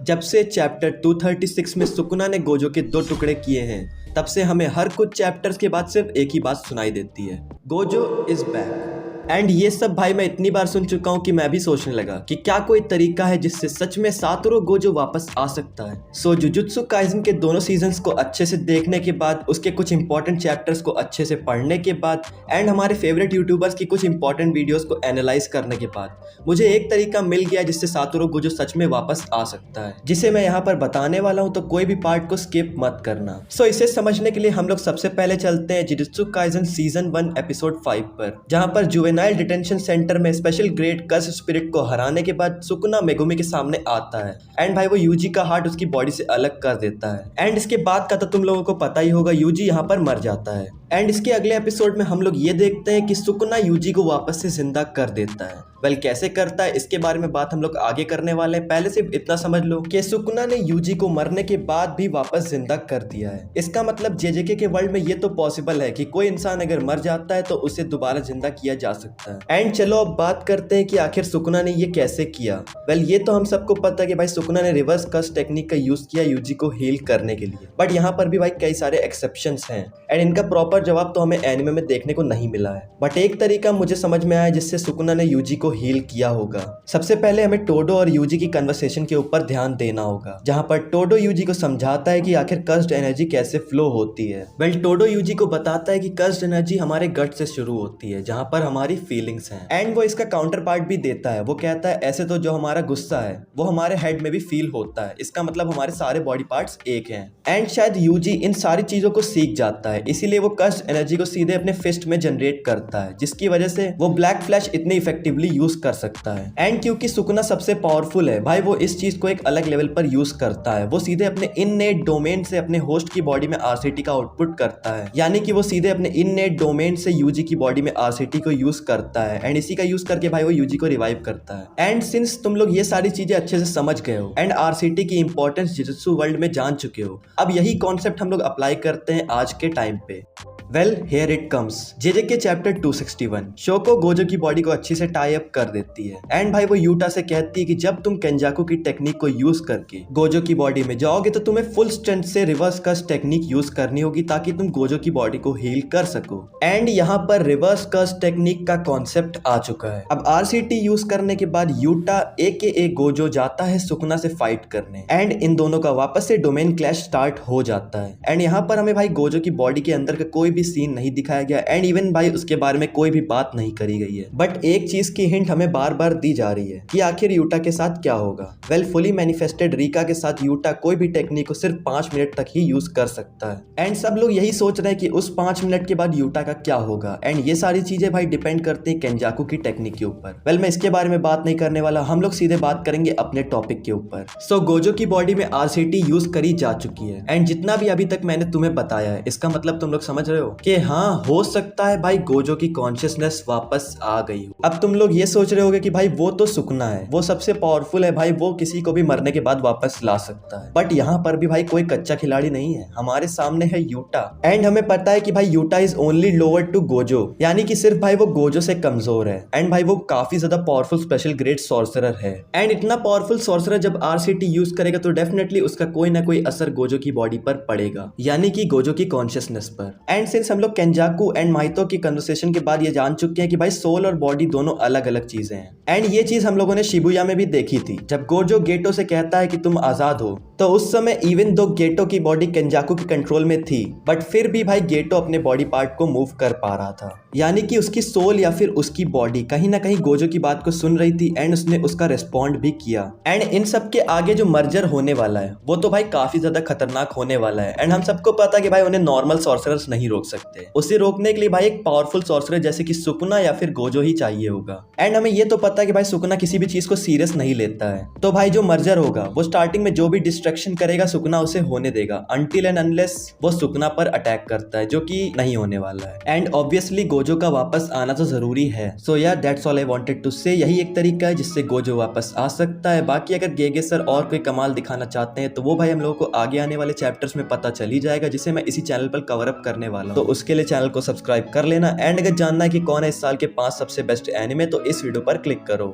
जब से चैप्टर 236 में सुकुना ने गोजो के 2 टुकड़े किए हैं, तब से हमें हर कुछ चैप्टर्स के बाद सिर्फ एक ही बात सुनाई देती है, गोजो इज बैक। एंड ये सब भाई मैं इतनी बार सुन चुका हूँ कि मैं भी सोचने लगा कि क्या कोई तरीका है जिससे सच में सातोरू गोजो वापस आ सकता है। सो जुजुत्सु काइसेन के दोनों सीजन्स को अच्छे से देखने के बाद, उसके कुछ इंपॉर्टेंट चैप्टर्स को अच्छे से पढ़ने के बाद एंड हमारे फेवरेट यूट्यूबर्स की कुछ इंपॉर्टेंट वीडियोस को एनालाइज करने के बाद मुझे एक तरीका मिल गया जिससे सातोरू गोजो सच में वापस आ सकता है, जिसे मैं यहाँ पर बताने वाला हूँ, तो कोई भी पार्ट को स्किप मत करना। सो इसे समझने के लिए हम लोग सबसे पहले चलते हैं जुजुत्सु काइसेन सीजन 1 एपिसोड 5 पर, जहाँ पर जुवेनाइल डिटेंशन सेंटर में स्पेशल ग्रेड कर्स स्पिरिट को हराने के बाद सुकुना मेगुमी के सामने आता है एंड भाई वो यूजी का हार्ट उसकी बॉडी से अलग कर देता है। एंड इसके बाद का तो तुम लोगों को पता ही होगा, यूजी यहाँ पर मर जाता है। एंड इसके अगले एपिसोड में हम लोग ये देखते हैं कि सुकुना यूजी को वापस से जिंदा कर देता है। वेल कैसे करता है इसके बारे में बात हम लोग आगे करने वाले हैं। पहले सिर्फ इतना समझ लो कि सुकुना ने यूजी को मरने के बाद भी वापस जिंदा कर दिया है। इसका मतलब जेजेके के वर्ल्ड में ये तो पॉसिबल है कि कोई इंसान अगर मर जाता है तो उसे दोबारा जिंदा किया जा सकता है। एंड चलो अब बात करते हैं कि आखिर सुकुना ने ये कैसे किया। वेल ये तो हम सबको पता है कि भाई सुकुना ने रिवर्स कर्स टेक्निक का यूज किया यूजी को हील करने के लिए, बट यहाँ पर भी भाई कई सारे एक्सेप्शंस हैं एंड इनका प्रॉपर जवाब तो हमें एनिमे में देखने को नहीं मिला है। बट एक तरीका मुझे समझ में आया जिससे सुकुना ने यूजी को हील किया होगा। सबसे पहले हमें टोडो और यूजी की कन्वर्सेशन के ऊपर ध्यान देना होगा, जहाँ पर टोडो यूजी को समझाता है कि आखिर कर्स्ड एनर्जी कैसे फ्लो होती है। वेल टोडो यूजी को बताता है कि कर्स्ड एनर्जी हमारे गट से शुरू होती है, जहाँ पर हमारी फीलिंग्स हैं। एंड वो इसका काउंटर पार्ट भी देता है। वो कहता है ऐसे तो जो हमारा गुस्सा है वो हमारे हेड में भी फील होता है, इसका मतलब हमारे सारे बॉडी पार्ट्स एक हैं। एंड शायद यूजी इन सारी चीजों को सीख जाता है, इसीलिए वो कर्स्ड एनर्जी को सीधे अपने फिस्ट में जनरेट करता है, जिसकी वजह से वो ब्लैक फ्लैश इतनी इफेक्टिवली यूज कर सकता है। एंड क्योंकि सुकुना सबसे पावरफुल है भाई, वो इस चीज को एक अलग लेवल पर यूज करता है। वो सीधे अपने इननेट डोमेन से अपने होस्ट की बॉडी में आरसीटी का आउटपुट करता है, यानी कि वो सीधे अपने इननेट डोमेन से यूजी की बॉडी में आरसीटी को यूज करता है एंड इसी का यूज करके भाई वो यूजी को रिवाइव करता है। एंड सिंस तुम लोग ये सारी चीजें अच्छे से समझ गए हो एंड आरसीटी की इंपॉर्टेंस जुजुत्सु वर्ल्ड में जान चुके हो, अब यही कॉन्सेप्ट हम लोग अप्लाई करते हैं आज के टाइम पे। Well here it comes. JJK chapter 261 Shoko Gojo की बॉडी को अच्छी से टाई अप कर देती है एंड भाई वो यूटा से कहती है कि जब तुम केंजाकू की टेक्निक को यूज करके गोजो की बॉडी में जाओगे तो तुम्हें फुल स्ट्रेंथ से रिवर्स कर्स टेक्निक यूज करनी होगी ताकि तुम गोजो की बॉडी को हील कर सको। एंड यहाँ पर रिवर्स कर्स टेक्निक का कॉन्सेप्ट आ चुका है। अब आरसीटी यूज करने के बाद यूटा AKA गोजो जाता है सुकुना से फाइट करने एंड इन दोनों का वापस से डोमेन क्लैश स्टार्ट हो जाता है। एंड यहाँ पर हमें भाई गोजो की बॉडी के अंदर का कोई सीन नहीं दिखाया गया एंड इवन भाई उसके बारे में कोई भी बात नहीं करी गई है, बट एक चीज की हिंट हमें बार बार दी जा रही है कि आखिर यूटा के साथ क्या होगा। वेल फुली मैनिफेस्टेड रिका के साथ यूटा कोई भी टेक्निक को सिर्फ 5 मिनट तक ही यूज कर सकता है एंड सब लोग यही सोच रहे हैं कि उस 5 मिनट के बाद यूटा का क्या होगा। एंड ये सारी चीजें भाई डिपेंड करती है केंजाकू की टेक्निक के ऊपर। वेल मैं इसके बारे में बात नहीं करने वाला, हम लोग सीधे बात करेंगे अपने टॉपिक के ऊपर। सो गोजो की बॉडी में आरसीटी यूज करी जा चुकी है एंड जितना भी अभी तक मैंने तुम्हें बताया है, इसका मतलब तुम लोग समझ रहे हो कि हाँ हो सकता है भाई गोजो की कॉन्शियसनेस वापस आ गई हो। अब तुम लोग ये सोच रहे होगे कि भाई वो तो सुकुना है, वो सबसे पावरफुल है भाई, वो किसी को भी मरने के बाद वापस ला सकता है। बट यहाँ पर भी भाई कोई कच्चा खिलाड़ी नहीं है, हमारे सामने है यूटा एंड हमें पता है कि भाई Yuta is only lower to Gojo, यानी कि सिर्फ भाई वो गोजो से कमजोर है एंड भाई वो काफी ज्यादा पावरफुल स्पेशल ग्रेड सॉर्सरर है। एंड इतना पावरफुल सॉर्सरर जब आरसीटी यूज करेगा तो डेफिनेटली उसका कोई ना कोई असर गोजो की बॉडी पर पड़ेगा, यानी कि गोजो की कॉन्शियसनेस पर। एंड सिंस हम लोग केंजाकू एंड माइतो की कन्वर्सेशन के बाद ये जान चुके हैं कि भाई सोल और बॉडी दोनों अलग अलग चीजें हैं। एंड ये चीज हम लोगों ने शिबुया में भी देखी थी, जब गोजो गेटो से कहता है कि तुम आजाद हो, तो उस समय इवन दो गेटो की बॉडी केंजाकू के कंट्रोल में थी, बट फिर भी भाई गेटो अपने बॉडी पार्ट को मूव कर पा रहा था, यानी कि उसकी सोल या फिर उसकी बॉडी कहीं ना कहीं गोजो की बात को सुन रही थी एंड उसने उसका रिस्पॉन्ड भी किया। एंड इन सब के आगे जो मर्जर होने वाला है वो तो भाई काफी ज्यादा खतरनाक होने वाला है एंड हम सबको पता है कि भाई उन्हें नॉर्मल सॉर्सरर्स नहीं रोक सकते, उसे रोकने के लिए भाई एक पावरफुल सॉर्सरर जैसे कि सुकुना या फिर गोजो ही चाहिए होगा। एंड हमें ये तो पता है कि भाई सुकुना किसी भी चीज को सीरियस नहीं लेता है, तो भाई जो मर्जर होगा वो स्टार्टिंग में जो भी डिस्ट्रैक्शन करेगा सुकुना उसे होने देगा अनटिल एंड अनलेस वो सुकुना पर अटैक करता है, जो कि नहीं होने वाला है। एंड ऑब्वियसली गोजो का वापस आना तो जरूरी है। सो यार that's all I wanted to say, यही एक तरीका है जिससे गोजो वापस आ सकता है। बाकी अगर गेगे सर और कोई कमाल दिखाना चाहते हैं तो वो भाई हम लोगों को आगे आने वाले चैप्टर्स में पता चल ही जाएगा, जिसे मैं इसी चैनल पर कवर अप करने वाला हूं। तो उसके लिए चैनल को सब्सक्राइब कर लेना एंड अगर जानना है कि कौन है इस साल के 5 सबसे बेस्ट एनिमे तो इस वीडियो पर क्लिक करो।